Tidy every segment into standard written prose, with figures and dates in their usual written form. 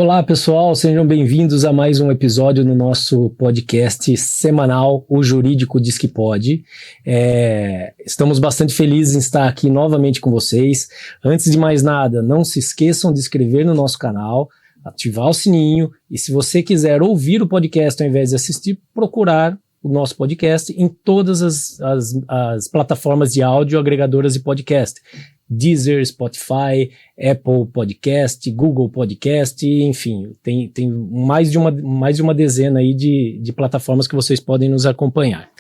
Olá, pessoal, sejam bem-vindos a mais um episódio no nosso podcast semanal, O Jurídico Diz Que Pode. Estamos bastante felizes em estar aqui novamente com vocês. Antes de mais nada, não se esqueçam de se inscrever no nosso canal, ativar o sininho e se você quiser ouvir o podcast ao invés de assistir, procurar o nosso podcast em todas as plataformas de áudio agregadoras de podcast. Deezer, Spotify, Apple Podcast, Google Podcast, enfim, tem mais de uma dezena aí de plataformas que vocês podem nos acompanhar.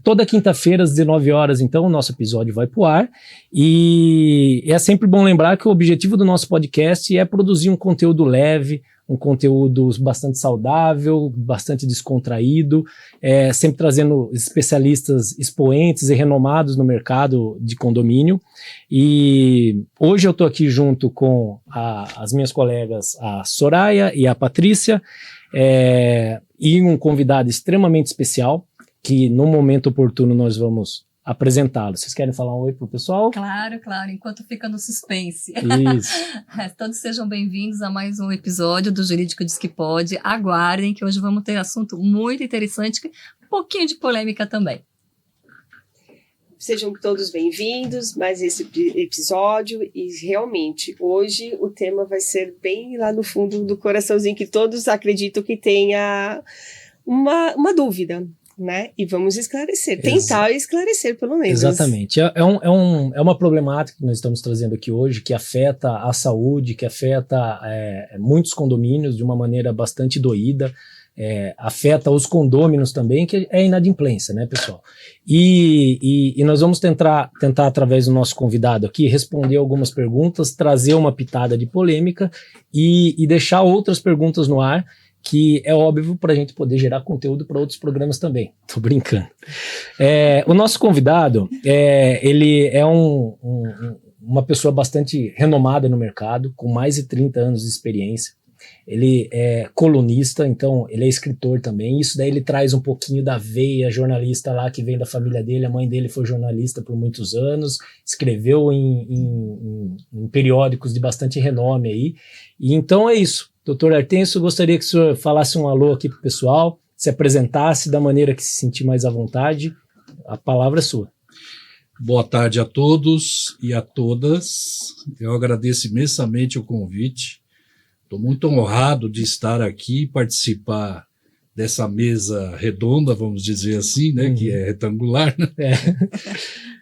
Toda quinta-feira às 19 horas, então, o nosso episódio vai pro ar e é sempre bom lembrar que o objetivo do nosso podcast é produzir um conteúdo leve, um conteúdo bastante saudável, bastante descontraído, sempre trazendo especialistas expoentes e renomados no mercado de condomínio. E hoje eu estou aqui junto com as minhas colegas, a Soraya e a Patrícia, e um convidado extremamente especial, que no momento oportuno nós vamos apresentá-lo. Vocês querem falar um oi pro pessoal? Claro, enquanto fica no suspense. Isso. Todos sejam bem-vindos a mais um episódio do Jurídico Diz Que Pode. Aguardem que hoje vamos ter assunto muito interessante, um pouquinho de polêmica também. Sejam todos bem-vindos a mais esse episódio e realmente hoje o tema vai ser bem lá no fundo do coraçãozinho que todos acreditam que tenha uma dúvida. Né? E vamos esclarecer, tentar esclarecer pelo menos. Exatamente, é uma problemática que nós estamos trazendo aqui hoje, que afeta a saúde, que afeta muitos condomínios de uma maneira bastante doída, afeta os condôminos também, que é inadimplência, né, pessoal? E nós vamos tentar, através do nosso convidado aqui, responder algumas perguntas, trazer uma pitada de polêmica e deixar outras perguntas no ar, que é óbvio para a gente poder gerar conteúdo para outros programas também. Tô brincando. O nosso convidado, ele é uma pessoa bastante renomada no mercado, com mais de 30 anos de experiência. Ele é colunista, então ele é escritor também. Isso daí ele traz um pouquinho da veia jornalista lá, que vem da família dele. A mãe dele foi jornalista por muitos anos, escreveu em periódicos de bastante renome aí. E então é isso. Doutor Artêncio, gostaria que o senhor falasse um alô aqui para o pessoal, se apresentasse da maneira que se sentir mais à vontade. A palavra é sua. Boa tarde a todos e a todas. Eu agradeço imensamente o convite. Estou muito honrado de estar aqui e participar dessa mesa redonda, vamos dizer assim, né, que é retangular.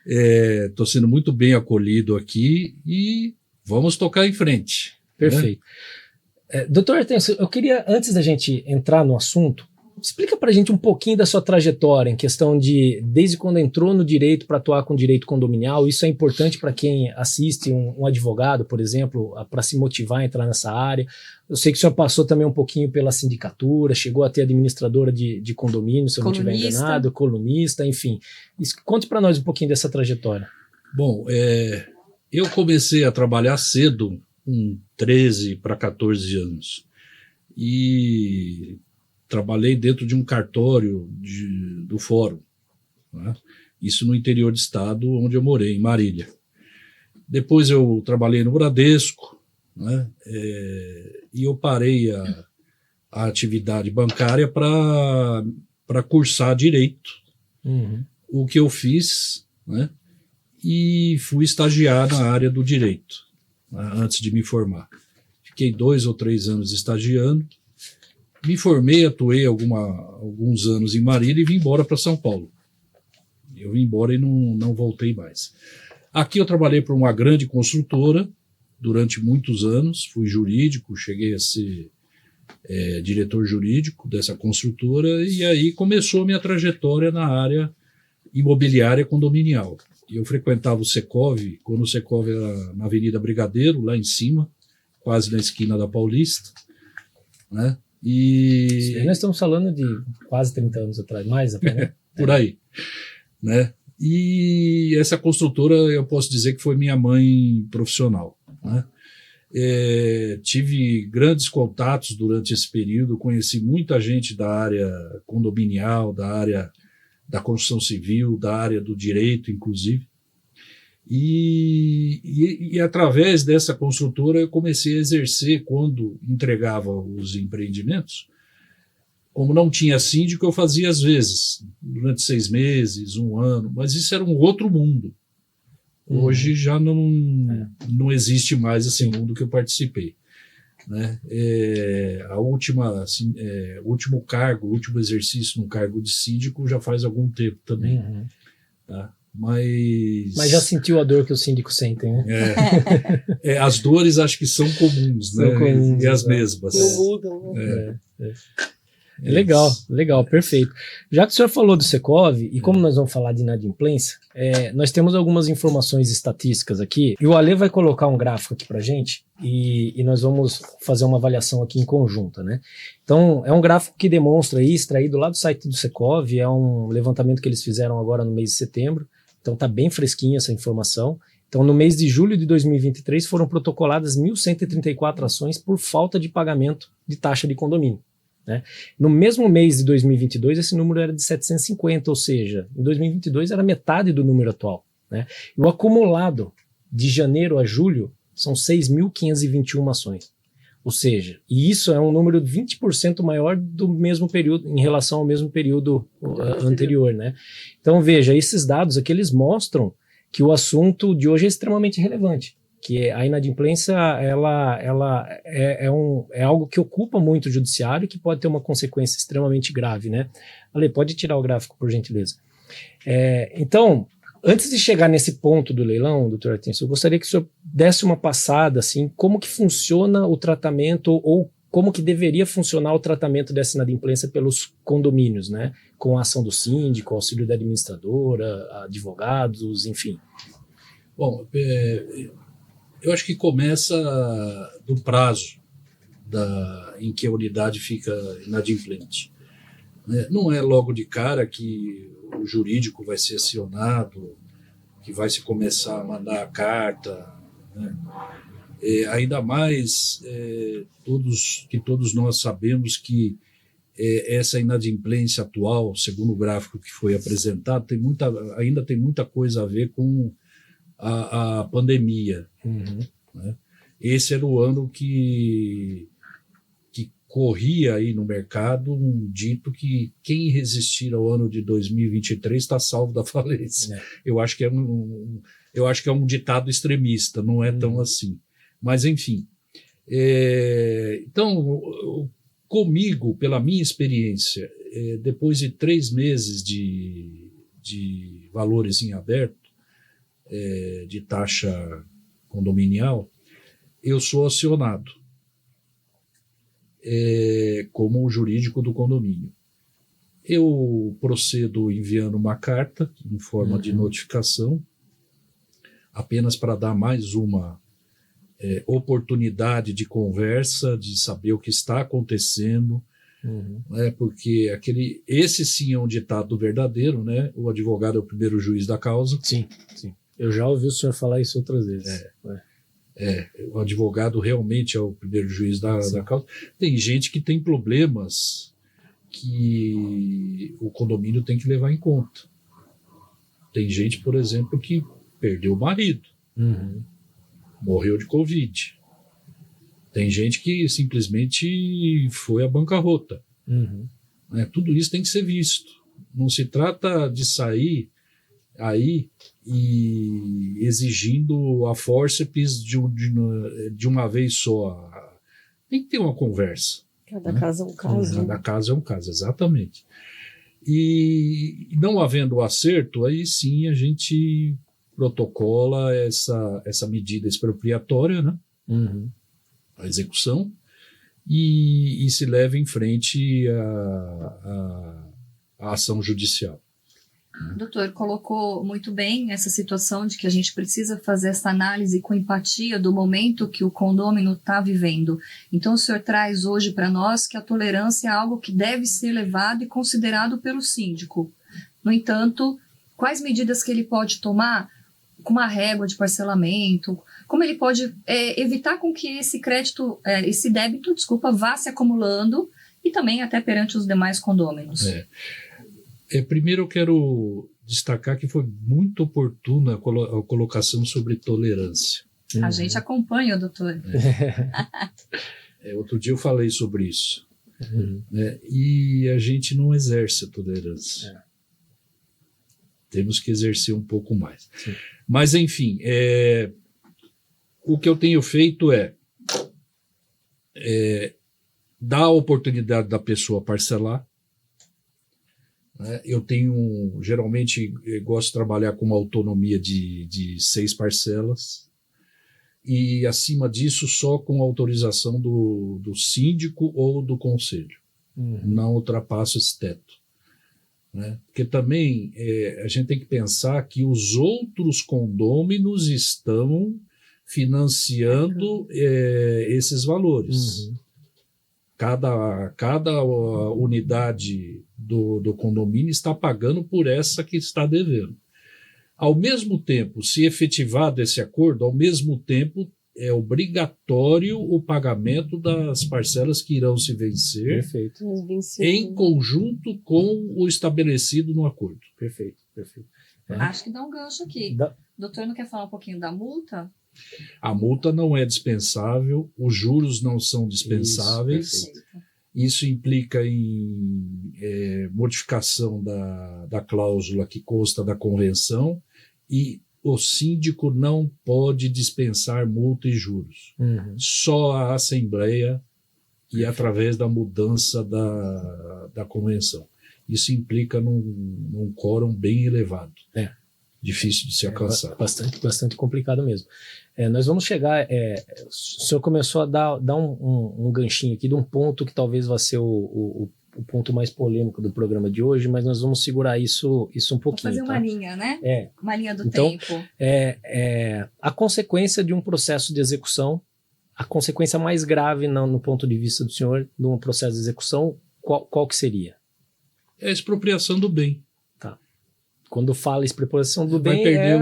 Estou sendo muito bem acolhido aqui e vamos tocar em frente. Perfeito. Né? Doutor Artêncio, eu queria, antes da gente entrar no assunto, explica pra gente um pouquinho da sua trajetória em questão de, desde quando entrou no direito para atuar com direito condominial. Isso é importante para quem assiste um advogado, por exemplo, para se motivar a entrar nessa área. Eu sei que o senhor passou também um pouquinho pela sindicatura, chegou a ter administradora de condomínio, se eu não estiver enganado, colunista, enfim. Conte para nós um pouquinho dessa trajetória. Bom, eu comecei a trabalhar cedo, com 13 para 14 anos, e trabalhei dentro de um cartório do fórum, né? Isso no interior do estado onde eu morei, em Marília. Depois eu trabalhei no Bradesco, né? E eu parei a atividade bancária para cursar direito, o que eu fiz, né? E fui estagiar na área do direito, antes de me formar. Fiquei 2 ou 3 anos estagiando, me formei, atuei alguns anos em Marília e vim embora para São Paulo. Eu vim embora e não voltei mais. Aqui eu trabalhei para uma grande construtora durante muitos anos, fui jurídico, cheguei a ser diretor jurídico dessa construtora e aí começou a minha trajetória na área imobiliária condominial. Eu frequentava o Secov, quando o Secov era na Avenida Brigadeiro, lá em cima, quase na esquina da Paulista, né? E nós estamos falando de quase 30 anos atrás, mais até, né? Por aí, né? E essa construtora, eu posso dizer que foi minha mãe profissional, né? Tive grandes contatos durante esse período, conheci muita gente da área condominial, da área da construção civil, da área do direito, inclusive. E através dessa construtora eu comecei a exercer, quando entregava os empreendimentos. Como não tinha síndico, eu fazia às vezes, durante 6 meses, 1 ano, mas isso era um outro mundo. Hoje já não existe mais esse mundo que eu participei. Né? O último exercício no cargo de síndico já faz algum tempo também. Tá? Mas já sentiu a dor que os síndicos sentem, né? As dores acho que são comuns, são né? comuns, e as mesmas. Não mudam, né? Legal, perfeito. Já que o senhor falou do Secov, e como nós vamos falar de inadimplência, nós temos algumas informações estatísticas aqui, e o Ale vai colocar um gráfico aqui pra gente, e nós vamos fazer uma avaliação aqui em conjunta, né? Então, é um gráfico que demonstra aí, extraído lá do site do Secov, é um levantamento que eles fizeram agora no mês de setembro, então tá bem fresquinha essa informação. Então, no mês de julho de 2023, foram protocoladas 1.134 ações por falta de pagamento de taxa de condomínio. Né? No mesmo mês de 2022, esse número era de 750, ou seja, em 2022 era metade do número atual. Né? E o acumulado de janeiro a julho são 6.521 ações. Ou seja, e isso é um número 20% maior do mesmo período, em relação ao mesmo período anterior. Né? Então veja, esses dados aqui eles mostram que o assunto de hoje é extremamente relevante. Que a inadimplência ela é algo que ocupa muito o judiciário e que pode ter uma consequência extremamente grave, né? Ale, pode tirar o gráfico, por gentileza. Então, antes de chegar nesse ponto do leilão, doutor Artencio, eu gostaria que o senhor desse uma passada, assim, como que funciona o tratamento ou como que deveria funcionar o tratamento dessa inadimplência pelos condomínios, né? Com a ação do síndico, auxílio da administradora, advogados, enfim. Bom, eu acho que começa do prazo em que a unidade fica inadimplente. Não é logo de cara que o jurídico vai ser acionado, que vai se começar a mandar a carta. Né? Ainda mais todos nós sabemos que essa inadimplência atual, segundo o gráfico que foi apresentado, ainda tem muita coisa a ver com a pandemia. Né? Esse era o ano que corria aí no mercado um dito que quem resistir ao ano de 2023 está salvo da falência. Eu acho que é um ditado extremista, não é tão assim. Mas, enfim. Então, comigo, pela minha experiência, depois de 3 meses de valores em aberto, de taxa condominial, eu sou acionado como o jurídico do condomínio. Eu procedo enviando uma carta em forma de notificação, apenas para dar mais uma oportunidade de conversa, de saber o que está acontecendo, porque esse sim é um ditado verdadeiro, né? O advogado é o primeiro juiz da causa. Sim. Eu já ouvi o senhor falar isso outras vezes. O advogado realmente é o primeiro juiz da causa. Tem gente que tem problemas que o condomínio tem que levar em conta. Tem gente, por exemplo, que perdeu o marido, morreu de Covid. Tem gente que simplesmente foi à bancarrota. Tudo isso tem que ser visto. Não se trata de sair aí e exigindo a fórceps de uma vez só. Tem que ter uma conversa. Cada caso é um caso. Cada caso é um caso, exatamente. E não havendo acerto, aí sim a gente protocola essa medida expropriatória, né? A execução, e se leva em frente a ação judicial. Doutor, colocou muito bem essa situação de que a gente precisa fazer essa análise com empatia do momento que o condômino está vivendo. Então, o senhor traz hoje para nós que a tolerância é algo que deve ser levado e considerado pelo síndico. No entanto, quais medidas que ele pode tomar com uma régua de parcelamento? Como ele pode evitar com que esse débito, vá se acumulando e também até perante os demais condôminos? Primeiro eu quero destacar que foi muito oportuna a colocação sobre tolerância. A gente acompanha, doutor. Outro dia eu falei sobre isso. Uhum. Né? E a gente não exerce a tolerância. Temos que exercer um pouco mais. Sim. Mas, enfim, o que eu tenho feito é dar a oportunidade da pessoa parcelar. Né? Eu geralmente, gosto de trabalhar com uma autonomia de 6 parcelas. E, acima disso, só com autorização do síndico ou do conselho. Não ultrapasso esse teto. Né? Porque também a gente tem que pensar que os outros condôminos estão financiando esses valores. Cada unidade do condomínio está pagando por essa que está devendo. Ao mesmo tempo, se efetivado esse acordo, ao mesmo tempo é obrigatório o pagamento das parcelas que irão se vencer. Perfeito. Em conjunto com o estabelecido no acordo. Perfeito. Acho que dá um gancho aqui. Doutor, não quer falar um pouquinho da multa? A multa não é dispensável, os juros não são dispensáveis. Isso implica em modificação da cláusula que consta da convenção, e o síndico não pode dispensar multa e juros. Só a Assembleia e através da mudança da convenção. Isso implica num quórum bem elevado. Difícil de se alcançar. Bastante complicado mesmo. Nós vamos chegar... o senhor começou a dar um ganchinho aqui de um ponto que talvez vá ser o ponto mais polêmico do programa de hoje, mas nós vamos segurar isso um pouquinho. Vou fazer uma linha, né? Uma linha do então, tempo. A consequência de um processo de execução, a consequência mais grave no ponto de vista do senhor de um processo de execução, qual que seria? É a expropriação do bem. Quando fala expropriação do bem, vai perder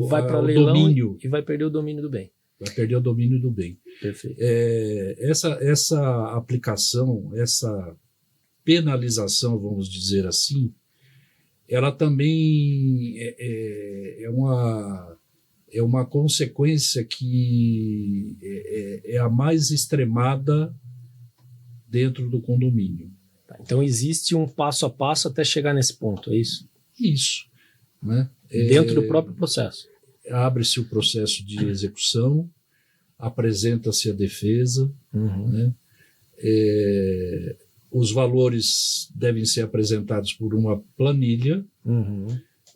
vai para leilão domínio. E vai perder o domínio do bem. Vai perder o domínio do bem. Perfeito. Essa aplicação, essa penalização, vamos dizer assim, ela também é uma consequência que é a mais extremada dentro do condomínio. Então existe um passo a passo até chegar nesse ponto, é isso? Isso. Né? Dentro do próprio processo. Abre-se o processo de execução, apresenta-se a defesa, né? Os valores devem ser apresentados por uma planilha.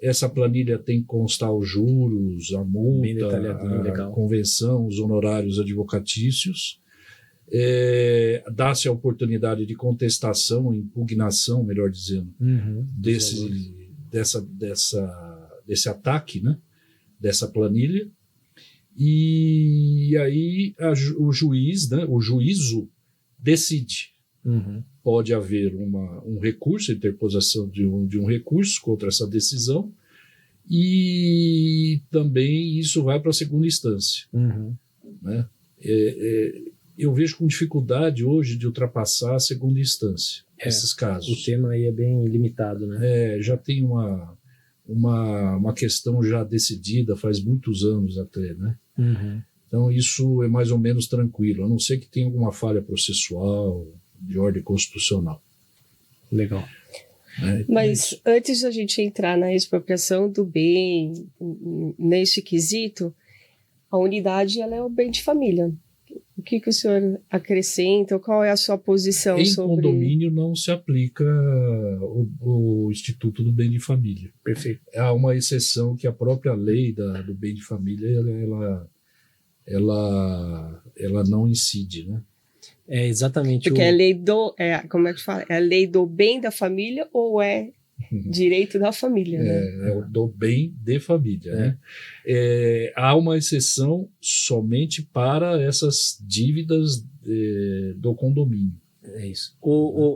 Essa planilha tem que constar os juros, a multa, a convenção, os honorários advocatícios. Dá-se a oportunidade de contestação, impugnação, melhor dizendo, desse ataque, né, dessa planilha, e aí o juiz, né, o juízo decide. Pode haver um recurso, interposição de um recurso contra essa decisão, e também isso vai para a segunda instância. Né? Eu vejo com dificuldade hoje de ultrapassar a segunda instância, esses casos. O tema aí é bem limitado, né? Já tem uma questão já decidida faz muitos anos até, né? Então isso é mais ou menos tranquilo, a não ser que tenha alguma falha processual de ordem constitucional. Legal. Mas antes da gente entrar na expropriação do bem, neste quesito, a unidade ela é o bem de família. O que o senhor acrescenta? Qual é a sua posição sobre... Em condomínio não se aplica o Instituto do Bem de Família. Perfeito. Há uma exceção que a própria lei do bem de família ela não incide, né? É exatamente. Porque é a lei como é que fala? É a lei do bem da família ou é direito da família? Né? É do bem de família. Né? Há uma exceção somente para essas dívidas do condomínio. É isso.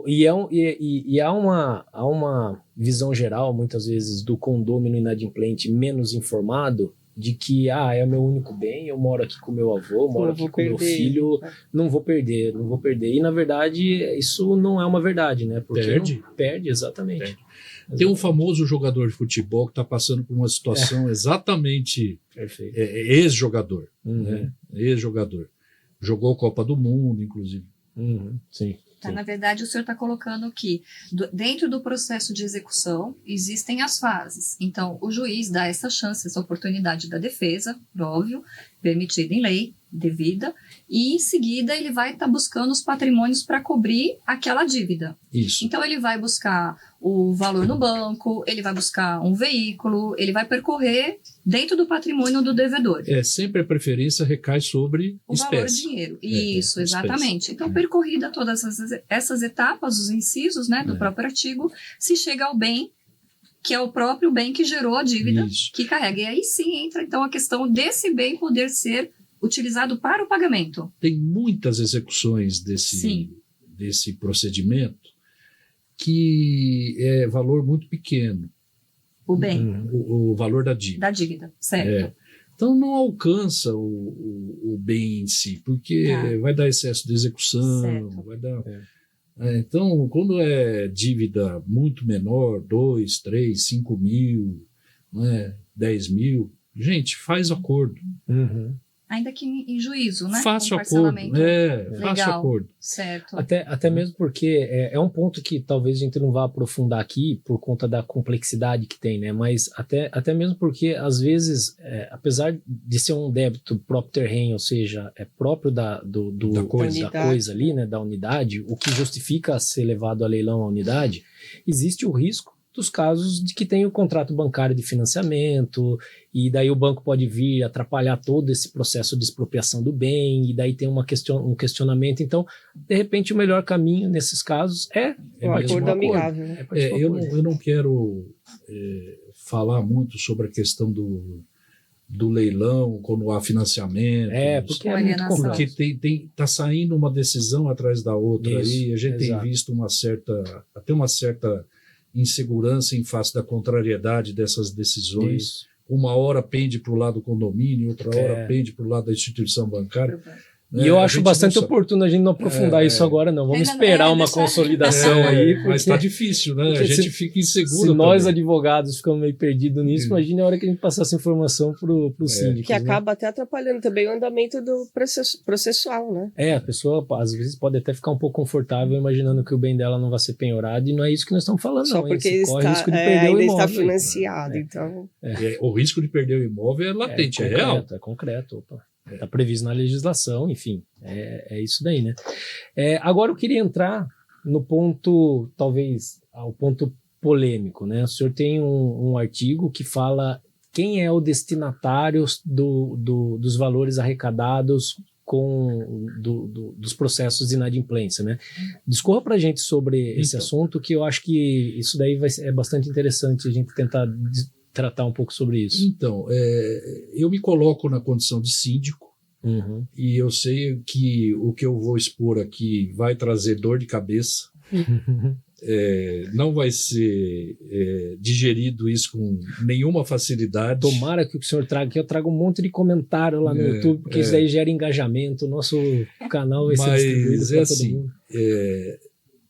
E há uma visão geral, muitas vezes, do condômino inadimplente menos informado, de que é o meu único bem, eu moro aqui com meu avô, moro Não aqui vou com meu perder. filho, não vou perder. E na verdade isso não é uma verdade, né? Porque Perde. Perde, exatamente. Tem um famoso jogador de futebol que está passando por uma situação exatamente Perfeito. ex-jogador, Uhum. né? Ex-jogador. Jogou Copa do Mundo, inclusive. Uhum. Sim. Tá, Sim. na verdade, o senhor está colocando que dentro do processo de execução existem as fases. Então, o juiz dá essa chance, essa oportunidade da defesa, óbvio, permitida em lei, devida, e em seguida ele vai estar buscando os patrimônios para cobrir aquela dívida. Isso. Então, ele vai buscar o valor no banco, ele vai buscar um veículo, ele vai percorrer dentro do patrimônio do devedor. Sempre a preferência recai sobre O valor espécie. dinheiro. Isso, espécie. exatamente. Então, percorrida todas essas etapas, os incisos, né, do próprio artigo, se chega ao bem, que é o próprio bem que gerou a dívida, Isso. que carrega. E aí sim entra, então, a questão desse bem poder ser utilizado para o pagamento. Tem muitas execuções Sim. desse procedimento que é valor muito pequeno, O bem o valor da dívida. da dívida, certo? Então não alcança o bem em si, porque Tá. vai dar excesso de execução, Certo. vai dar. Então, quando é dívida muito menor, 2, 3, 5 mil, 10 mil, gente, faz acordo. Uhum. Ainda que em juízo, né? Faça Com acordo. parcelamento. Faça Legal. acordo. Certo. Até mesmo porque é um ponto que talvez a gente não vá aprofundar aqui por conta da complexidade que tem, né? Mas até mesmo porque, às vezes, apesar de ser um débito próprio terreno, ou seja, é próprio da coisa ali, né? Da unidade, o que justifica ser levado a leilão a unidade, existe o risco dos casos de que tem o contrato bancário de financiamento, e daí o banco pode vir atrapalhar todo esse processo de expropriação do bem, e daí tem um questionamento. Então, de repente, o melhor caminho nesses casos é Um acordo amigável. Eu não quero falar muito sobre a questão do leilão, quando há financiamento. Porque é muito complexo. Porque tá saindo uma decisão atrás da outra. Isso, aí, a gente tem visto uma certa insegurança em face da contrariedade dessas decisões. Isso. Uma hora pende para o lado do condomínio, outra hora pende para o lado da instituição bancária. E eu acho bastante oportuno a gente não aprofundar isso agora, não. Vamos esperar uma consolidação aí. Porque, mas está difícil, né? A gente fica inseguro. Se nós, advogados, ficamos meio perdidos nisso, imagine a hora que a gente passar essa informação para o síndico. Que acaba até atrapalhando também o andamento do processual, né? A pessoa, às vezes, pode até ficar um pouco confortável imaginando que o bem dela não vai ser penhorado, e não é isso que nós estamos falando, Só não. porque corre o risco de perder ainda o imóvel. está financiado, então... O risco de perder o imóvel é latente, é real. É concreto, opa. Está previsto na legislação, enfim, é isso daí, né? Agora eu queria entrar no ponto, talvez, o ponto polêmico, né? O senhor tem um artigo que fala quem é o destinatário dos valores arrecadados dos processos de inadimplência, né? Discorra para a gente sobre esse assunto, que eu acho que isso daí é bastante interessante a gente tentar tratar um pouco sobre isso. Então, eu me coloco na condição de síndico, e eu sei que o que eu vou expor aqui vai trazer dor de cabeça, não vai ser digerido isso com nenhuma facilidade. Tomara que o senhor traga aqui, eu trago um monte de comentário lá no YouTube, porque isso daí gera engajamento, o nosso canal vai ser distribuído para todo mundo.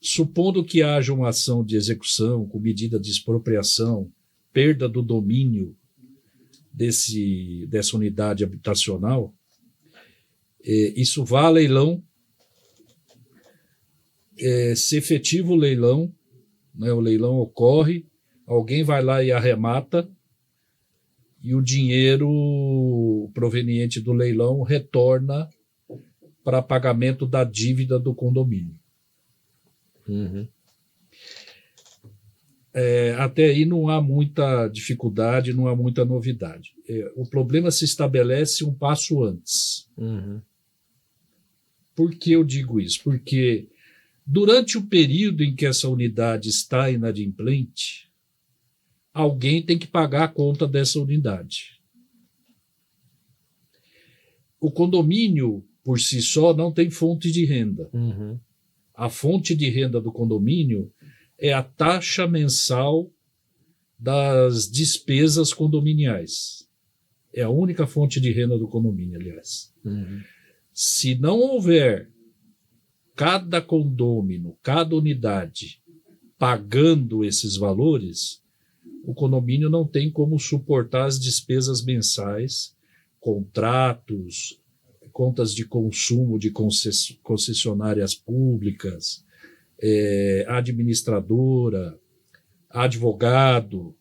Supondo que haja uma ação de execução com medida de expropriação, perda do domínio dessa unidade habitacional, isso vá a leilão, se efetivo o leilão, né, o leilão ocorre, alguém vai lá e arremata, e o dinheiro proveniente do leilão retorna para pagamento da dívida do condomínio. Até aí não há muita dificuldade, não há muita novidade. O problema se estabelece um passo antes. Por que eu digo isso? Porque durante o período em que essa unidade está inadimplente, alguém tem que pagar a conta dessa unidade. O condomínio, por si só, não tem fonte de renda. A fonte de renda do condomínio é a taxa mensal das despesas condominiais. É a única fonte de renda do condomínio, aliás. Se não houver cada condômino, cada unidade pagando esses valores, o condomínio não tem como suportar as despesas mensais, contratos, contas de consumo de concessionárias públicas, administradora, advogado.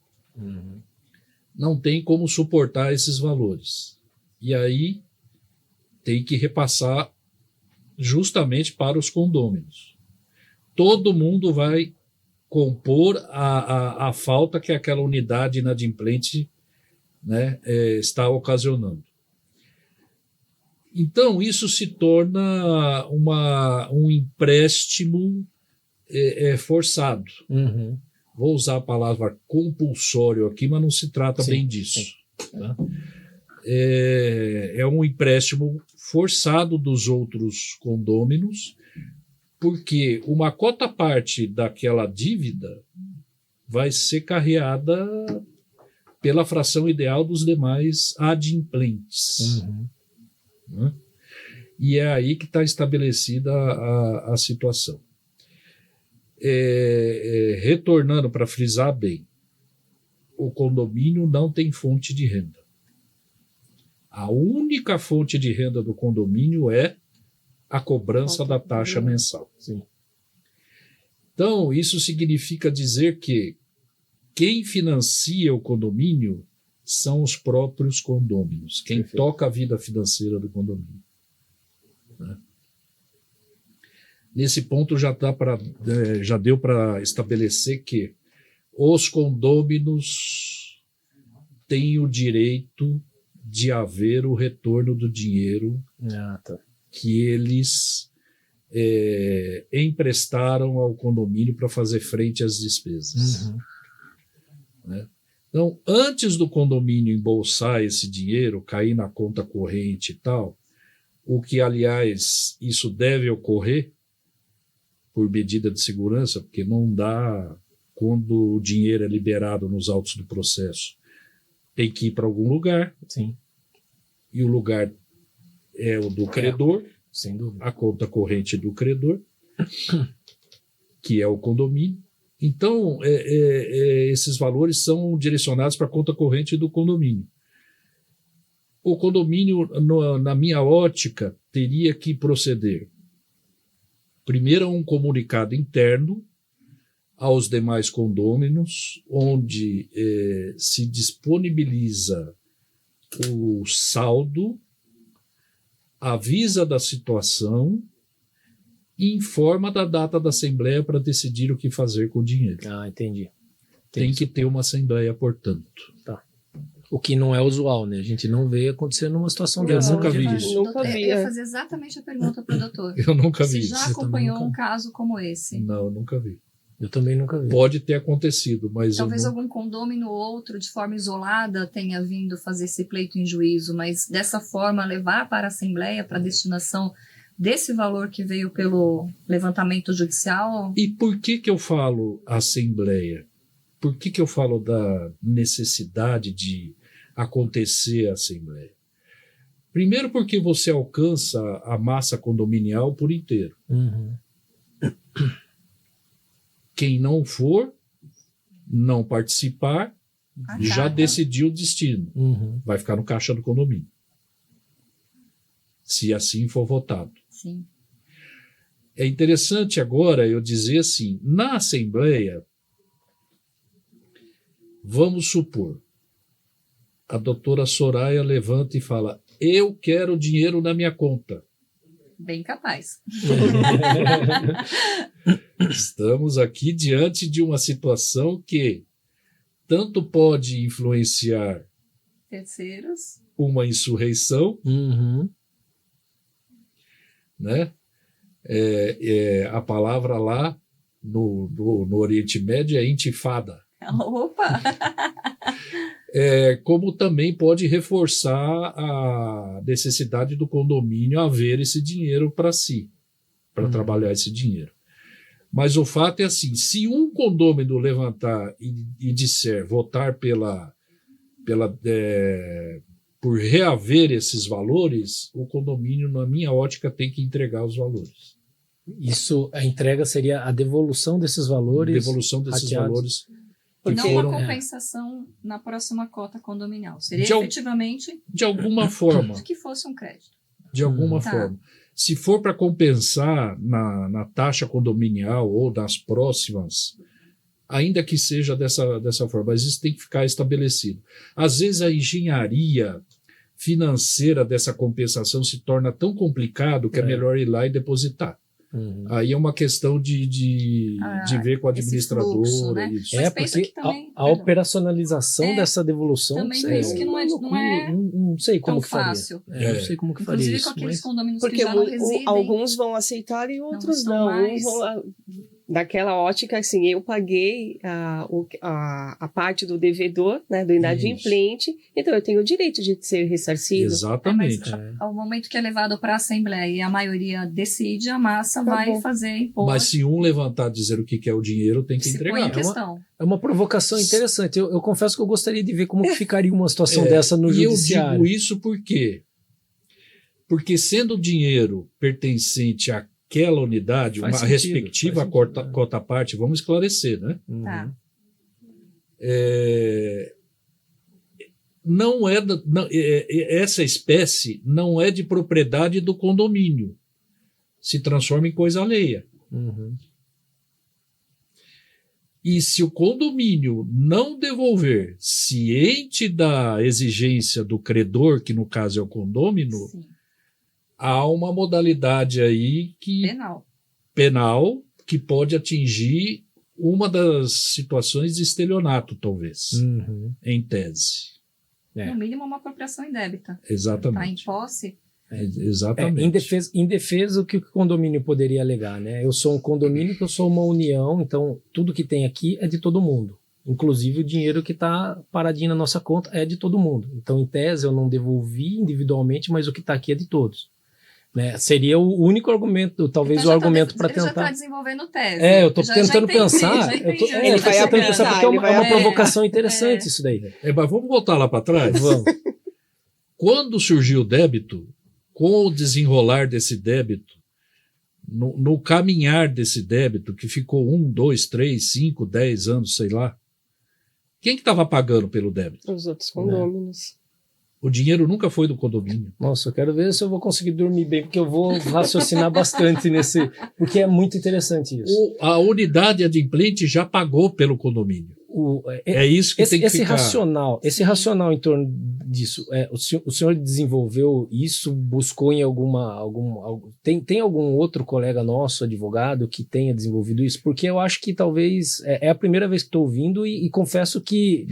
Não tem como suportar esses valores. E aí tem que repassar justamente para os condôminos. Todo mundo vai compor a falta que aquela unidade inadimplente, né, está ocasionando. Então, isso se torna um empréstimo forçado. Vou usar a palavra compulsório aqui, mas não se trata bem disso. Tá? É um empréstimo forçado dos outros condôminos, porque uma cota parte daquela dívida vai ser carreada pela fração ideal dos demais adimplentes. Né? E é aí que está estabelecida a situação. Retornando para frisar bem, o condomínio não tem fonte de renda. A única fonte de renda do condomínio é a cobrança da taxa mensal. Sim. Então, isso significa dizer que quem financia o condomínio são os próprios condôminos, quem Perfeito. toca a vida financeira do condomínio. Né? Nesse ponto já deu para estabelecer que os condôminos têm o direito de haver o retorno do dinheiro que eles emprestaram ao condomínio para fazer frente às despesas. Né? Então, antes do condomínio embolsar esse dinheiro, cair na conta corrente e tal, o que, aliás, isso deve ocorrer por medida de segurança, porque não dá, quando o dinheiro é liberado nos autos do processo, tem que ir para algum lugar. Sim. E o lugar é o do credor, sem dúvida. A conta corrente do credor, que é o condomínio. Então, esses valores são direcionados para a conta corrente do condomínio. O condomínio, na minha ótica, teria que proceder primeiro a um comunicado interno aos demais condôminos, onde se disponibiliza o saldo, avisa da situação e informa da data da assembleia para decidir o que fazer com o dinheiro. Entendi. Tem que ter uma assembleia, portanto. Tá. O que não é usual, né? A gente não vê acontecer numa situação Eu dessa. nunca vi isso. Nunca vi. Eu ia fazer exatamente a pergunta para o doutor. Eu nunca vi Você isso. já Você acompanhou também um nunca- caso como esse? Não, eu nunca vi. Eu também nunca vi. Pode ter acontecido, mas Talvez eu não... algum condômino ou outro, de forma isolada, tenha vindo fazer esse pleito em juízo, mas dessa forma levar para a Assembleia, para a destinação desse valor que veio pelo levantamento judicial. E por que eu falo assembleia? Por que eu falo da necessidade de acontecer a assembleia? Primeiro porque você alcança a massa condominial por inteiro. Quem não for, não participar, já decidiu o destino. Vai ficar no caixa do condomínio. Se assim for votado. Sim. É interessante agora eu dizer assim, na Assembleia, vamos supor, a doutora Soraya levanta e fala, eu quero dinheiro na minha conta. Bem capaz. Estamos aqui diante de uma situação que tanto pode influenciar Terceiros. uma insurreição, né? A palavra lá no Oriente Médio é intifada. Opa! Como também pode reforçar a necessidade do condomínio haver esse dinheiro para si, para trabalhar esse dinheiro. Mas o fato é assim, se um condômino levantar e disser, votar por reaver esses valores, o condomínio, na minha ótica, tem que entregar os valores. Isso, a entrega seria a devolução desses valores. Devolução desses rateados. valores. Não uma compensação na próxima cota condominial. Seria efetivamente de alguma forma. que fosse um crédito. De alguma forma. Se for para compensar na taxa condominial ou nas próximas, ainda que seja dessa forma, mas isso tem que ficar estabelecido. Às vezes a engenharia financeira dessa compensação se torna tão complicado que é melhor ir lá e depositar. Aí é uma questão de ver com a administradora. Fluxo, né? Isso. Porque também, a operacionalização dessa devolução também penso que não sei como que fácil. Não sei como que faria. Inclusive com aqueles condomínios porque que já não residem. Alguns vão aceitar e outros não. Uns vão, naquela ótica, assim, eu paguei a parte do devedor, né, do inadimplente, então eu tenho o direito de ser ressarcido. Exatamente. Ao momento que é levado para a Assembleia e a maioria decide, a massa vai fazer imposto. Mas se um levantar e dizer o que é o dinheiro, tem que entregar. Põe em questão. É uma provocação interessante. Eu confesso que eu gostaria de ver como que ficaria uma situação dessa no judiciário. E eu digo isso por quê? Porque sendo o dinheiro pertencente àquela unidade, uma respectiva cota-parte, vamos esclarecer, né? Tá. Essa espécie não é de propriedade do condomínio. Se transforma em coisa alheia. E se o condomínio não devolver, ciente da exigência do credor, que no caso é o condômino, há uma modalidade aí penal que pode atingir uma das situações de estelionato, talvez, em tese. No mínimo uma apropriação indébita. Exatamente. Está em posse. Exatamente. Em defesa, o que o condomínio poderia alegar, né? Eu sou um condomínio, que eu sou uma união, então tudo que tem aqui é de todo mundo. Inclusive o dinheiro que está paradinho na nossa conta é de todo mundo. Então, em tese, eu não devolvi individualmente, mas o que está aqui é de todos. Né? Seria o único argumento, talvez então o argumento para Ele tentar. já está desenvolvendo tese. Eu estou tentando pensar. Ele vai pensar porque é uma provocação interessante isso daí. Mas vamos voltar lá para trás? Vamos. Quando surgiu o débito, com o desenrolar desse débito, no caminhar desse débito, que ficou 1, 2, 3, 5, 10 anos, sei lá, quem que estava pagando pelo débito? Os outros condôminos. O dinheiro nunca foi do condomínio. Nossa, eu quero ver se eu vou conseguir dormir bem, porque eu vou raciocinar bastante nesse... Porque é muito interessante isso. A unidade adimplente já pagou pelo condomínio. É isso que tem que ficar. Esse racional em torno disso, o senhor desenvolveu isso, buscou em tem algum outro colega nosso, advogado, que tenha desenvolvido isso? Porque eu acho que talvez é a primeira vez que estou ouvindo e confesso que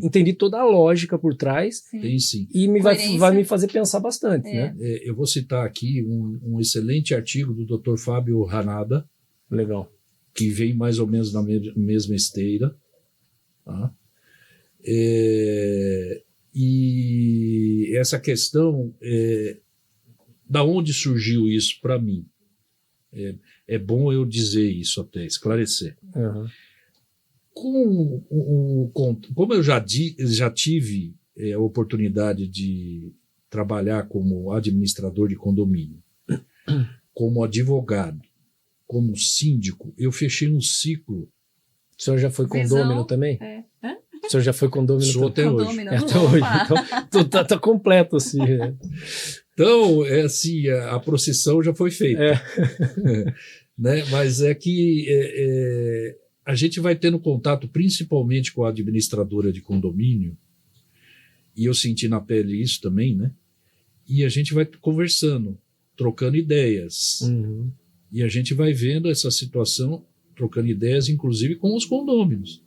entendi toda a lógica por trás. Tem sim. E vai me fazer pensar bastante. Né? Eu vou citar aqui um excelente artigo do Dr. Fábio Hanada. Legal. Que vem mais ou menos na mesma esteira. Tá? E essa questão, da onde surgiu isso para mim? É bom eu dizer isso até, esclarecer. Como eu já tive a oportunidade de trabalhar como administrador de condomínio, como advogado, como síndico, eu fechei um ciclo. O senhor já foi condômino também? O senhor já foi condômino? Sou até hoje. Até hoje. Então, tá completo, assim. Então, assim, a procissão já foi feita. Né? Mas é que a gente vai tendo contato principalmente com a administradora de condomínio, e eu senti na pele isso também, né? E a gente vai conversando, trocando ideias. E a gente vai vendo essa situação, trocando ideias, inclusive com os condôminos.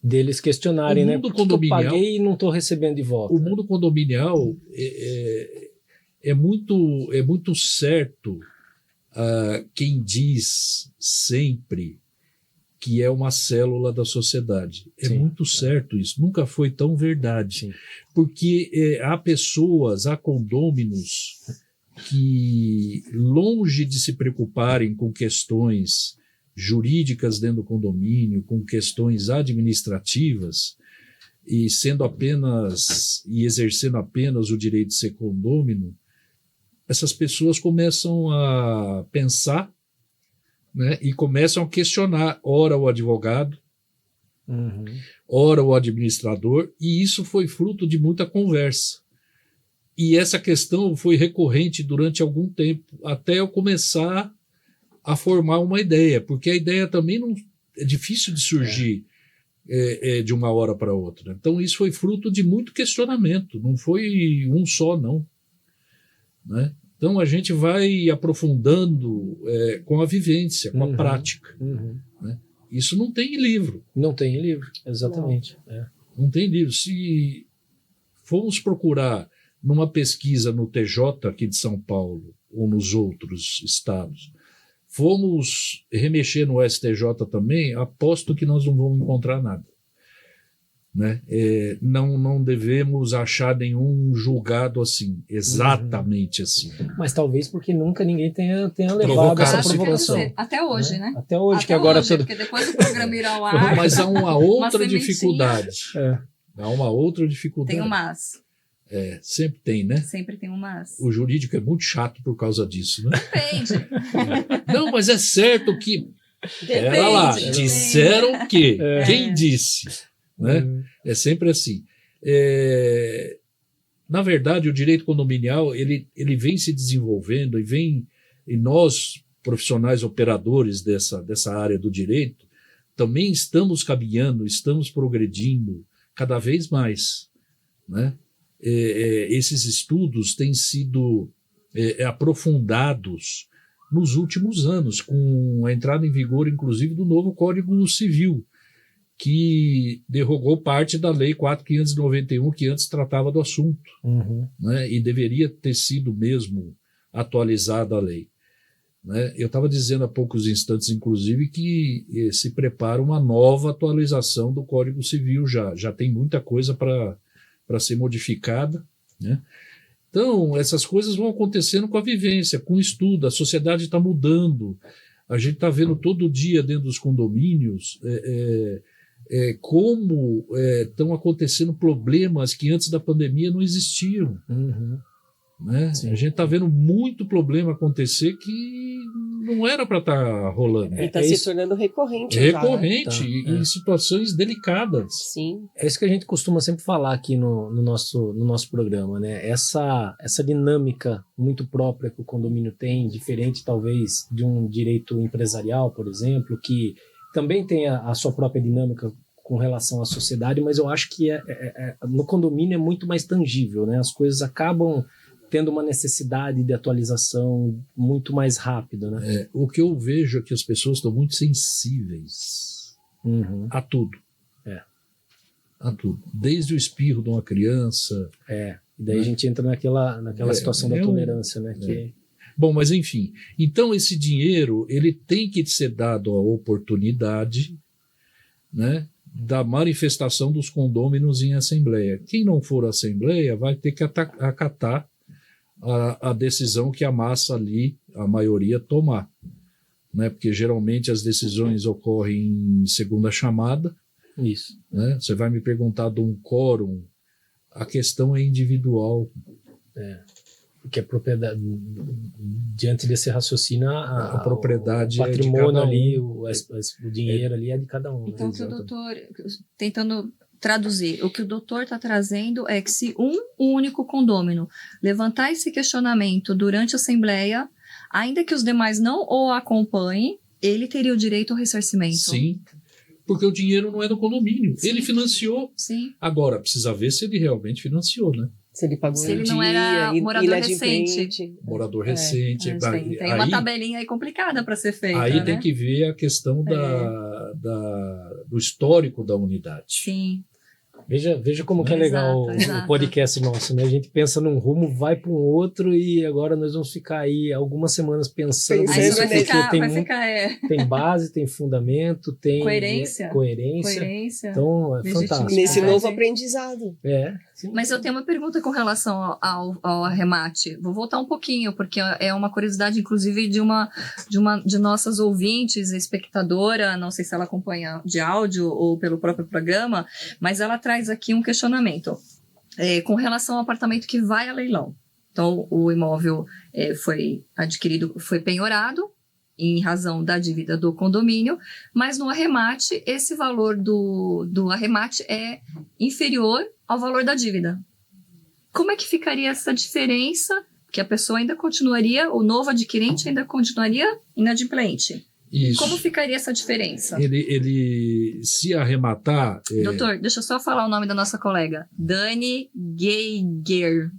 Deles questionarem, né? Porque eu paguei e não estou recebendo de volta. O mundo condominial é muito certo quem diz sempre que é uma célula da sociedade. Sim, muito certo isso. Nunca foi tão verdade. Sim. Porque há condôminos que, longe de se preocuparem com questões jurídicas dentro do condomínio, com questões administrativas, e exercendo apenas o direito de ser condômino, essas pessoas começam a pensar, né, e começam a questionar, ora o advogado, ora o administrador, e isso foi fruto de muita conversa. E essa questão foi recorrente durante algum tempo, até eu começar a formar uma ideia, porque a ideia também não é difícil de surgir de uma hora para outra. Então isso foi fruto de muito questionamento, não foi um só, não. Né? Então a gente vai aprofundando com a vivência, com a prática. Né? Isso não tem em livro. Não tem em livro, exatamente. Não tem livro. Se formos procurar numa pesquisa no TJ aqui de São Paulo ou nos outros estados, fomos remexer no STJ também, aposto que nós não vamos encontrar nada. Né? Não devemos achar nenhum julgado assim, exatamente assim. Mas talvez porque nunca ninguém tenha levado essa provocação. Até hoje, né? Até hoje, Até que agora hoje, tudo... porque depois o programa irá ao ar. Mas há uma outra sementinha. dificuldade. Há uma outra dificuldade. Tem um mas. Sempre tem, né? Sempre tem um mas. O jurídico é muito chato por causa disso, né? Depende. Não, mas é certo que... Depende. Pera lá, Depende. disseram que... Quem disse? Né? É sempre assim. Na verdade, o direito condominial ele vem se desenvolvendo e nós, profissionais operadores dessa área do direito, também estamos caminhando, estamos progredindo cada vez mais. Né? Esses estudos têm sido aprofundados nos últimos anos, com a entrada em vigor, inclusive, do novo Código Civil, que derrogou parte da Lei 4.591, que antes tratava do assunto, né? E deveria ter sido mesmo atualizada a lei. Né? Eu estava dizendo há poucos instantes, inclusive, que se prepara uma nova atualização do Código Civil já tem muita coisa para ser modificada. Né? Então, essas coisas vão acontecendo com a vivência, com o estudo, a sociedade está mudando, a gente está vendo todo dia dentro dos condomínios como estão acontecendo problemas que antes da pandemia não existiam. Né? A gente está vendo muito problema acontecer que não era para estar rolando. E está se tornando recorrente. Recorrente, em situações delicadas. Sim. É isso que a gente costuma sempre falar aqui no nosso programa, né? Essa dinâmica muito própria que o condomínio tem, diferente talvez de um direito empresarial, por exemplo, que também tem a sua própria dinâmica com relação à sociedade, mas eu acho que no condomínio é muito mais tangível, né? As coisas acabam tendo uma necessidade de atualização muito mais rápida, né? O que eu vejo é que as pessoas estão muito sensíveis a tudo. A tudo. Desde o espirro de uma criança. E daí a gente entra naquela situação da tolerância, né? Bom, mas enfim. Então esse dinheiro, ele tem que ser dado a oportunidade, né, da manifestação dos condôminos em assembleia. Quem não for à assembleia vai ter que acatar a decisão que a massa ali, a maioria, tomar. Né? Porque geralmente as decisões ocorrem em segunda chamada. Isso. Né? Você vai me perguntar de um quórum, a questão é individual. Porque a propriedade, diante desse raciocínio, a propriedade, o patrimônio ali, um. o dinheiro ali é de cada um. Então, né? o que o doutor, tentando traduzir, o que o doutor está trazendo é que se um único condômino levantar esse questionamento durante a assembleia, ainda que os demais não o acompanhem, ele teria o direito ao ressarcimento. Sim, porque o dinheiro não é do condomínio. Sim. Ele financiou. Sim. Agora, precisa ver se ele realmente financiou, né? Se ele pagou Se ele não era morador recente. Morador recente. Tem uma tabelinha aí complicada para ser feita. Aí né? tem que ver a questão do histórico da unidade. Sim. Veja como que é legal o podcast nosso, né? A gente pensa num rumo, vai para um outro e agora nós vamos ficar aí algumas semanas pensando Aí nisso, tem base, tem fundamento, tem coerência. Então, é fantástico. Nesse novo aprendizado. Sim. Mas eu tenho uma pergunta com relação ao arremate. Vou voltar um pouquinho, porque é uma curiosidade, inclusive, de nossas ouvintes, espectadora, não sei se ela acompanha de áudio ou pelo próprio programa, mas ela traz aqui um questionamento com relação ao apartamento que vai a leilão. Então, o imóvel foi adquirido, foi penhorado, em razão da dívida do condomínio, mas no arremate, esse valor do arremate é inferior ao valor da dívida. Como é que ficaria essa diferença? Que a pessoa ainda continuaria, o novo adquirente ainda continuaria inadimplente. Isso. Como ficaria essa diferença? Ele se arrematar... Doutor, deixa eu só falar o nome da nossa colega. Dani Geiger.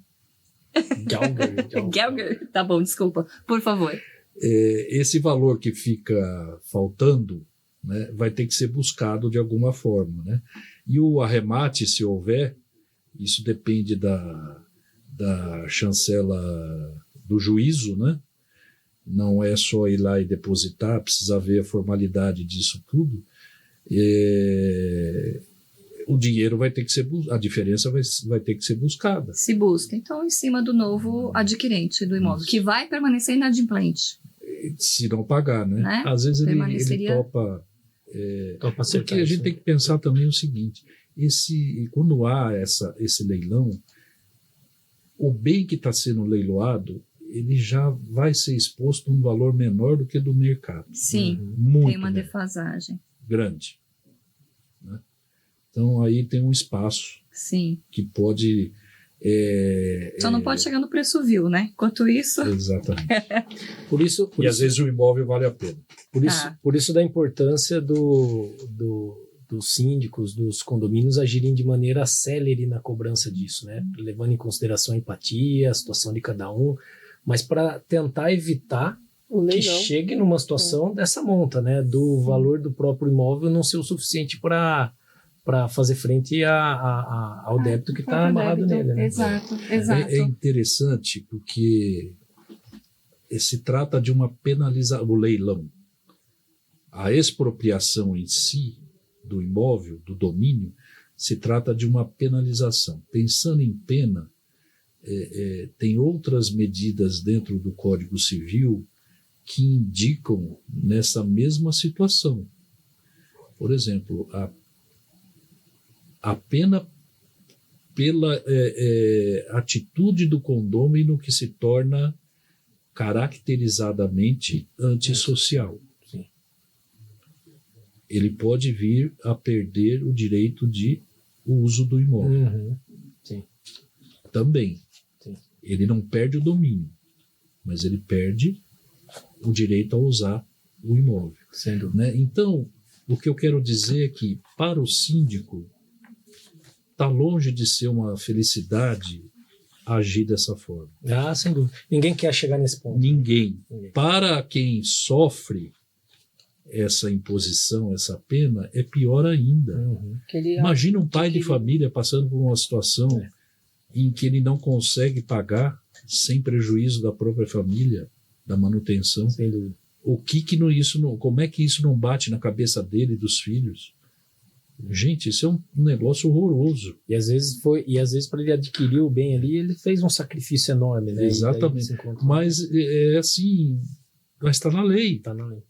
Gelger. Tá bom, desculpa. Por favor. Esse valor que fica faltando, né, vai ter que ser buscado de alguma forma, né? E o arremate, se houver, isso depende da chancela do juízo, né? Não é só ir lá e depositar, precisa ver a formalidade disso tudo. O dinheiro vai ter que ser, a diferença vai ter que ser buscada. Se busca, então, em cima do novo adquirente do imóvel, que vai permanecer inadimplente. Se não pagar, né? Às vezes ele topa porque a gente tem que pensar também o seguinte, quando há esse leilão, o bem que está sendo leiloado, ele já vai ser exposto a um valor menor do que do mercado. Sim, muito tem uma defasagem. Grande. Né? Então aí tem um espaço Sim. que pode... Só não pode chegar no preço vil, né? Enquanto isso... Exatamente. E às vezes o imóvel vale a pena. Por isso da importância dos síndicos, dos condomínios agirem de maneira célere na cobrança disso, né? Levando em consideração a empatia, a situação de cada um, mas para tentar evitar que chegue numa situação dessa monta, né? Do valor do próprio imóvel não ser o suficiente para fazer frente ao débito que está amarrado nele. Né? Exato. É interessante porque se trata de uma penalização, o leilão. A expropriação em si do imóvel, do domínio, se trata de uma penalização. Pensando em pena, tem outras medidas dentro do Código Civil que indicam nessa mesma situação. Por exemplo, a pena pela atitude do condômino que se torna caracterizadamente antissocial. Sim. Ele pode vir a perder o direito de uso do imóvel. Uhum. Sim. Também. Sim. Ele não perde o domínio, mas ele perde o direito a usar o imóvel. Né? Então, o que eu quero dizer é que, para o síndico, está longe de ser uma felicidade agir dessa forma. Sem dúvida. Ninguém quer chegar nesse ponto. Ninguém. Para quem sofre essa imposição, essa pena, é pior ainda. Uhum. Imagina um pai de família passando por uma situação em que ele não consegue pagar sem prejuízo da própria família, da manutenção. Sem dúvida. Como é que isso não bate na cabeça dele e dos filhos? Gente, isso é um negócio horroroso. E às vezes para ele adquirir o bem ali, ele fez um sacrifício enorme, né? Exatamente. Mas assim, mas está na lei. Está na lei.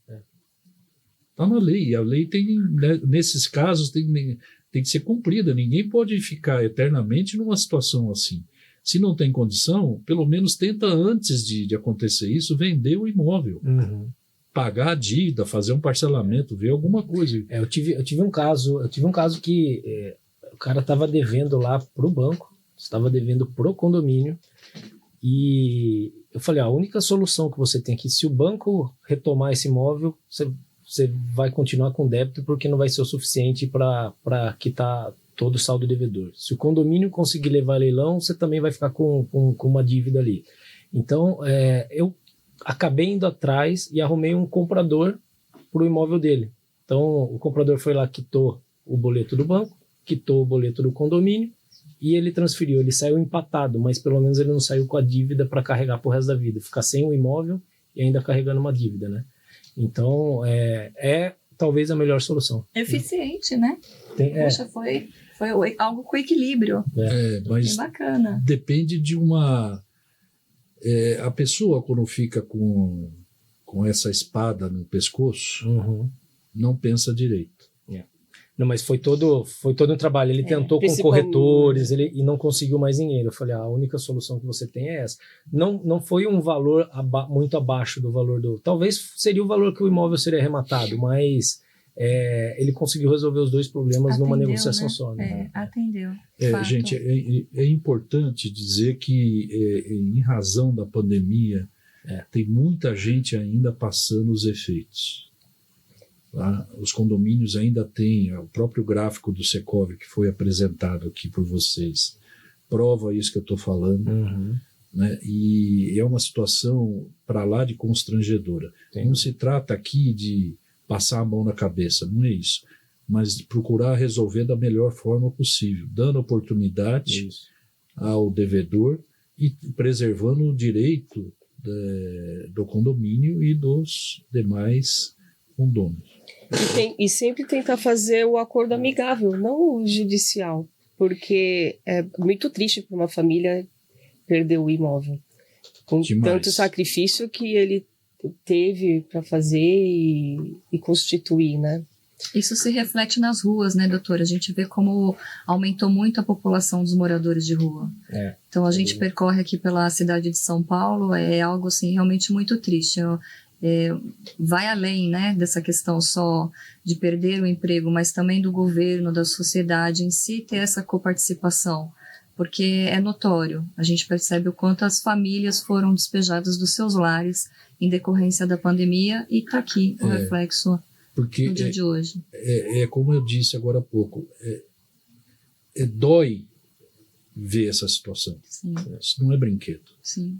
Está na lei. E a lei tem, né, nesses casos, tem que ser cumprida. Ninguém pode ficar eternamente numa situação assim. Se não tem condição, pelo menos tenta, antes de acontecer isso, vender o imóvel. Uhum. Pagar a dívida, fazer um parcelamento, ver alguma coisa. Eu tive um caso que o cara estava devendo lá pro banco, estava devendo pro condomínio, e eu falei, a única solução que você tem aqui, se o banco retomar esse imóvel, você vai continuar com débito porque não vai ser o suficiente para quitar todo o saldo devedor. Se o condomínio conseguir levar leilão, você também vai ficar com uma dívida ali. Então, eu acabei indo atrás e arrumei um comprador para o imóvel dele. Então, o comprador foi lá, quitou o boleto do banco, quitou o boleto do condomínio e ele transferiu. Ele saiu empatado, mas pelo menos ele não saiu com a dívida para carregar pro resto da vida. Ficar sem o imóvel e ainda carregando uma dívida, né? Então, talvez a melhor solução. Eficiente, né? Poxa, Foi algo com equilíbrio. Mas bacana. Depende de a pessoa, quando fica com essa espada no pescoço, não pensa direito. Não, mas foi todo um trabalho. Ele tentou com corretores e não conseguiu mais dinheiro. Eu falei, a única solução que você tem é essa. Não foi um valor muito abaixo do valor do... Talvez seria o valor que o imóvel seria arrematado, mas ele conseguiu resolver os dois problemas numa negociação, né? Só. Né? Atendeu. Gente, é importante dizer que, em razão da pandemia, tem muita gente ainda passando os efeitos. Tá? Os condomínios ainda têm, o próprio gráfico do Secov que foi apresentado aqui por vocês, prova isso que eu estou falando, né? E é uma situação para lá de constrangedora. Não se trata aqui de passar a mão na cabeça, não é isso, mas de procurar resolver da melhor forma possível, dando oportunidade ao devedor e preservando o direito do condomínio e dos demais condôminos. E sempre tentar fazer o acordo amigável, não o judicial, porque é muito triste para uma família perder o imóvel, com tanto sacrifício que ele teve para fazer e constituir, né? Isso se reflete nas ruas, né, doutora? A gente vê como aumentou muito a população dos moradores de rua. Então a gente percorre aqui pela cidade de São Paulo, é algo assim realmente muito triste. Vai além, né, dessa questão só de perder o emprego, mas também do governo, da sociedade em si ter essa coparticipação, porque é notório, a gente percebe o quanto as famílias foram despejadas dos seus lares em decorrência da pandemia e está aqui o reflexo no dia de hoje. Como eu disse agora há pouco, dói ver essa situação. Sim. Isso não é brinquedo. Sim.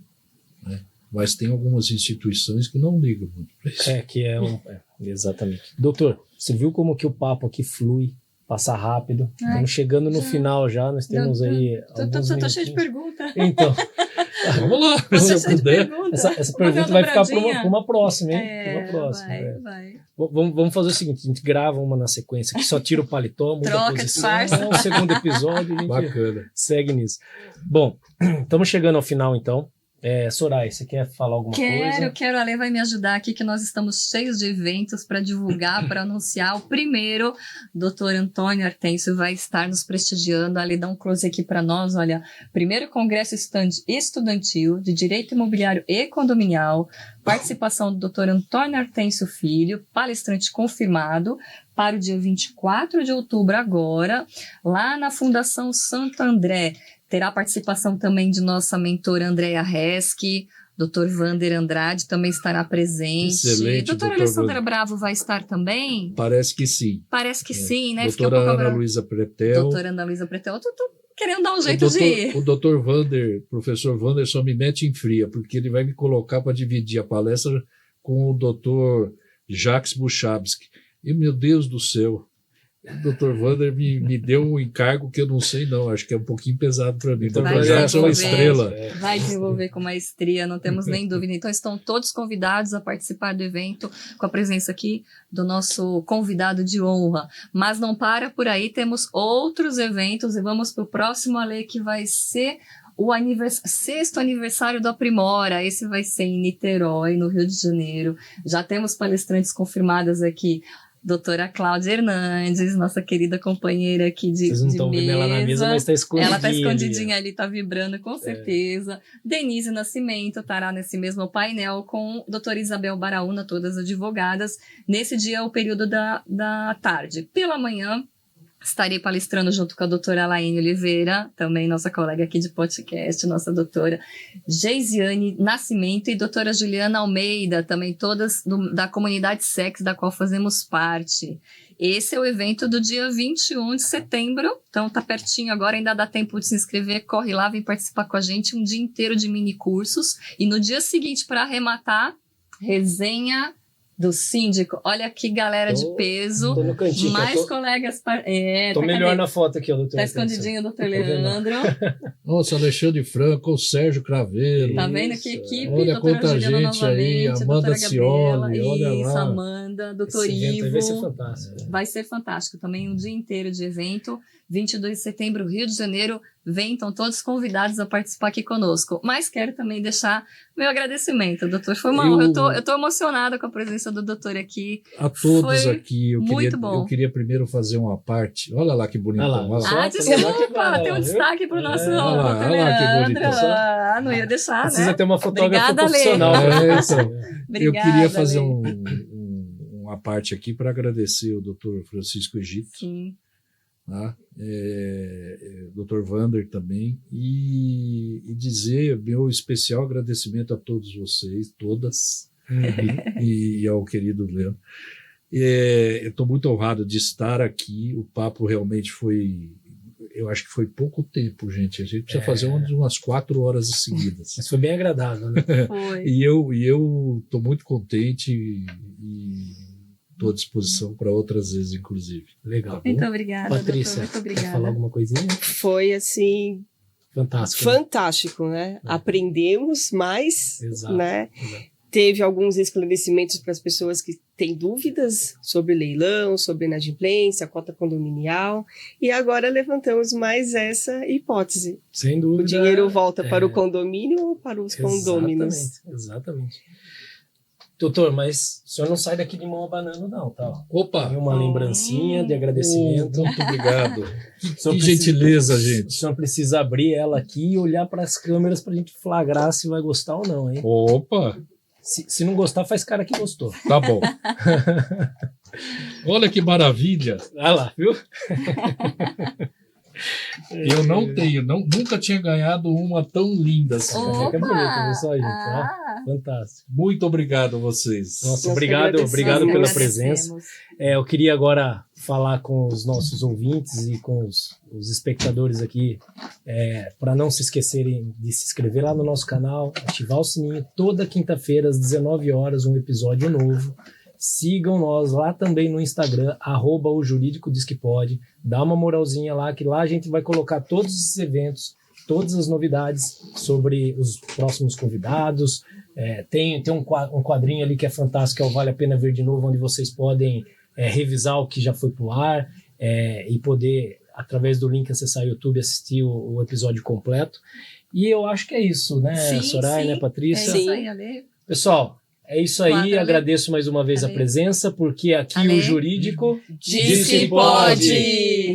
Né? Mas tem algumas instituições que não ligam muito para isso. Exatamente. Doutor, você viu como que o papo aqui flui, passa rápido? Estamos chegando no final já, nós temos aí Tô cheio de perguntas. Então, vamos lá. Essa pergunta vai ficar para uma próxima, hein? Uma próxima. Vai. Vamos fazer o seguinte, a gente grava uma na sequência, que só tira o paletó, muda a posição, o segundo episódio, a gente Bacana. Segue nisso. Bom, estamos chegando ao final, então. Soraya, você quer falar alguma coisa? Quero, a Lê vai me ajudar aqui, que nós estamos cheios de eventos para divulgar, para anunciar. O primeiro, Dr. Antônio Artêncio vai estar nos prestigiando. Ali, dá um close aqui para nós, olha. Primeiro Congresso Estudantil de Direito Imobiliário e Condominial, participação do Dr. Antônio Artêncio Filho, palestrante confirmado, para o dia 24 de outubro agora, lá na Fundação Santo André. Terá participação também de nossa mentora Andréa Resch, Dr. Vander Andrade também estará presente. Excelente, doutora Alessandra Bravo vai estar também? Parece que sim. Parece que sim, né? Doutora Ana Luísa Pretel. Doutora Ana Luísa Pretel, eu tô querendo dar um jeito de ir. O doutor Vander, professor Vander, só me mete em fria, porque ele vai me colocar para dividir a palestra com o doutor Jacques Buchabski. E, meu Deus do céu, o Dr. Vander me deu um encargo que eu não sei, não. Acho que é um pouquinho pesado para mim. Dr. Jacques é uma estrela. Vai desenvolver com maestria, não temos nem dúvida. Então, estão todos convidados a participar do evento, com a presença aqui do nosso convidado de honra. Mas não para por aí, temos outros eventos e vamos para o próximo, Ale, que vai ser o 6º aniversário do Aprimora. Esse vai ser em Niterói, no Rio de Janeiro. Já temos palestrantes confirmadas aqui. Doutora Cláudia Hernandes, nossa querida companheira aqui de mesa. Vocês não estão vendo ela na mesa, mas está escondidinha. Ela está escondidinha ali, está vibrando com certeza. Denise Nascimento estará nesse mesmo painel com a doutora Isabel Baraúna, todas advogadas. Nesse dia, o período da tarde. Pela manhã, estarei palestrando junto com a doutora Alaine Oliveira, também nossa colega aqui de podcast, nossa doutora Geisiane Nascimento e doutora Juliana Almeida, também todas da comunidade SEX, da qual fazemos parte. Esse é o evento do dia 21 de setembro, então tá pertinho agora, ainda dá tempo de se inscrever, corre lá, vem participar com a gente, um dia inteiro de mini cursos, e no dia seguinte, para arrematar, resenha Do síndico, olha que galera de peso, Tô no cantinho. mais colegas. Tô tá melhor cadê? na foto aqui, ó, doutor. Tá escondidinho, doutor Tô vendo. Leandro. Nossa, Alexandre Franco, o Sérgio Craveiro. Tá vendo Isso. que equipe? Olha Doutora quanta Juliana gente aí, novamente, Amanda doutora Cioli, Gabriela, olha isso, lá. Amanda, doutor Esse evento aí vai ser Ivo. fantástico. Vai ser fantástico também, um dia inteiro de evento. 22 de setembro, Rio de Janeiro. Vem, estão todos convidados a participar aqui conosco. Mas quero também deixar meu agradecimento, doutor. Foi uma honra. Eu tô emocionada com a presença do doutor aqui. A todos Foi aqui, muito bom. eu queria primeiro fazer uma parte. Olha lá que bonitão. Olha lá, olha lá. só- Ah, desculpa, tem um viu? destaque pro nosso É, olha lá, doutor olha lá que Leandro. bonito. Ah, não ia deixar, Precisa né? ter uma fotógrafa Obrigada, Lê. profissional. É, então. Eu Obrigada, queria fazer Lê. uma parte aqui para agradecer o Dr. Francisco Egito, Sim. tá? Dr. Vander também, e dizer meu especial agradecimento a todos vocês, todas, e ao querido Leandro. Eu estou muito honrado de estar aqui. O papo realmente foi, eu acho que foi pouco tempo, gente. A gente precisa fazer umas 4 horas seguidas. Mas foi bem agradável, né? Foi. E eu estou muito contente e estou à disposição para outras vezes, inclusive. Legal. Muito obrigada, Patrícia, doutor. Muito quer falar obrigada. alguma coisinha? Foi assim, Fantástico. né? fantástico, né? Aprendemos mais, Exato. né? Exato. Teve alguns esclarecimentos para as pessoas que têm dúvidas sobre leilão, sobre inadimplência, cota condominial, e agora levantamos mais essa hipótese. Sem O dúvida. dinheiro volta para o condomínio ou para os condôminos? Exatamente. Doutor, mas o senhor não sai daqui de mão abanando, não, tá? Opa! Tem uma lembrancinha de agradecimento. Muito obrigado. O Que senhor precisa- gentileza, O gente. senhor precisa abrir ela aqui e olhar para as câmeras para a gente flagrar se vai gostar ou não, hein? Opa! Se não gostar, faz cara que gostou. Tá bom. Olha que maravilha. Olha lá, viu? Eu não tenho, nunca tinha ganhado uma tão linda assim. Opa! Fica bonito, viu só, gente? Ah, Fantástico. Muito obrigado a vocês. Nossa, Nós obrigado que pela agradecemos. presença. Eu queria agora falar com os nossos ouvintes e com os espectadores aqui, para não se esquecerem de se inscrever lá no nosso canal, ativar o sininho. Toda quinta-feira, às 19 horas, um episódio novo. Sigam nós lá também no Instagram, @o Jurídico Diz Que Pode. Dá uma moralzinha lá, que lá a gente vai colocar todos esses eventos, todas as novidades sobre os próximos convidados. Tem um quadrinho ali que é fantástico, que é o Vale a Pena Ver de Novo, onde vocês podem revisar o que já foi pro ar e poder, através do link, acessar o YouTube e assistir o episódio completo. E eu acho que é isso, né, Sim, Soraya, sim. né, Patrícia? É isso aí, Ale. Pessoal, é isso aí. Quadra, Ale. Agradeço mais uma vez a Ale. presença, porque aqui Ale. o jurídico Diz que pode!